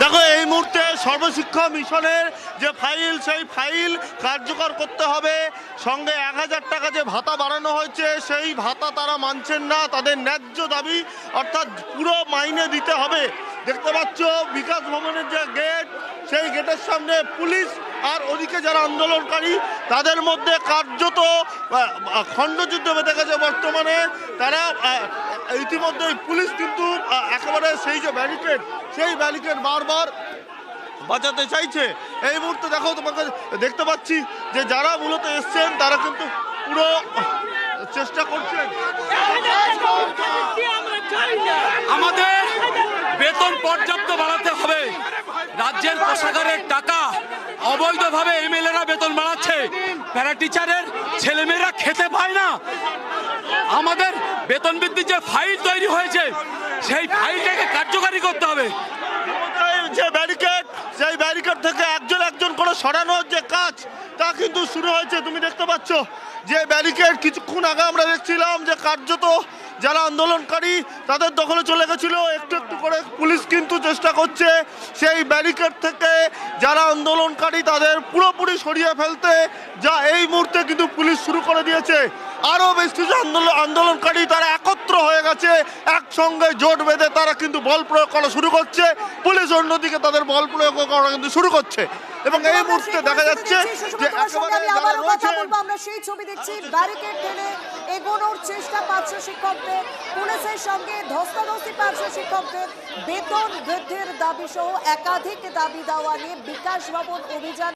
দেখো এই মুহূর্তে সর্বশিক্ষা মিশনের যে ফাইল সেই ফাইল কার্যকর করতে হবে, সঙ্গে 1000 টাকা যে ভাতা বাড়ানো হয়েছে সেই ভাতা তারা মানছেন না, তাদের ন্যায্য দাবি অর্থাৎ পুরো মাইনে দিতে হবে। দেখতে পাচ্ছ বিকাশ ভবনের যে গেট, সেই গেটের সামনে পুলিশ আর ওদিকে যারা আন্দোলনকারী তাদের মধ্যে কার্যত খণ্ডযুদ্ধ বেঁধে গেছে। বর্তমানে তারা ইতিমধ্যেই পুলিশ কিন্তু একেবারে সেই যে ব্যারিকেড সেই ব্যারিকেড বারবার বাঁচাতে চাইছে। এই মুহূর্তে দেখো তোমাকে দেখতে পাচ্ছি যে যারা মূলত এসছেন তারা কিন্তু পুরো চেষ্টা করছেন। আমাদের বেতন পর্যাপ্ত বাড়াতে হবে। রাজ্যের কোষাগারের টাকা অবৈধভাবে এমএলএরা বেতন বাড়াচ্ছে, প্যারা টিচারের ছেলেমেয়েরা খেতে পায় না। আমাদের বেতন বৃদ্ধির যে ফাইল তৈরি হয়েছে সেই ফাইলটাকে কার্যকারী করতে হবে। যে ব্যারিকেড সেই ব্যারিকেড থেকে একজন একজন করে সরানোর যে কাজ তা কিন্তু শুরু হয়েছে। তুমি দেখতে পাচ্ছ যে ব্যারিকেড কিছুক্ষণ আগে আমরা দেখছিলাম যে কার্যত যারা আন্দোলনকারী তাদের দখলে চলে গেছিল, একটু একটু করে পুলিশ কিন্তু চেষ্টা করছে সেই ব্যারিকেড থেকে যারা আন্দোলনকারী তাদের পুরোপুরি সরিয়ে ফেলতে, যা এই মুহূর্তে কিন্তু পুলিশ শুরু করে দিয়েছে। আরও বেশ কিছু আন্দোলনকারী তারা একত্র হয়ে গেছে, একসঙ্গে জোট বেঁধে তারা কিন্তু বল প্রয়োগ করা শুরু করছে। পুলিশ অন্যদিকে তাদের বল প্রয়োগ করা কিন্তু শুরু করছে এবং এই মুহূর্তে দেখা যাচ্ছে যে আমরা সেই ছবি দেখছি, ব্যারিকেড টেনে এগোনোর চেষ্টা পার্শ্ব শিক্ষকদের, পুলিশের সঙ্গে ধস্তাধস্তি পার্শ্ব শিক্ষকদের, বেতন বৃদ্ধির দাবি সহ একাধিক দাবি দাওয়া নিয়ে বিকাশ ভবন অভিযান।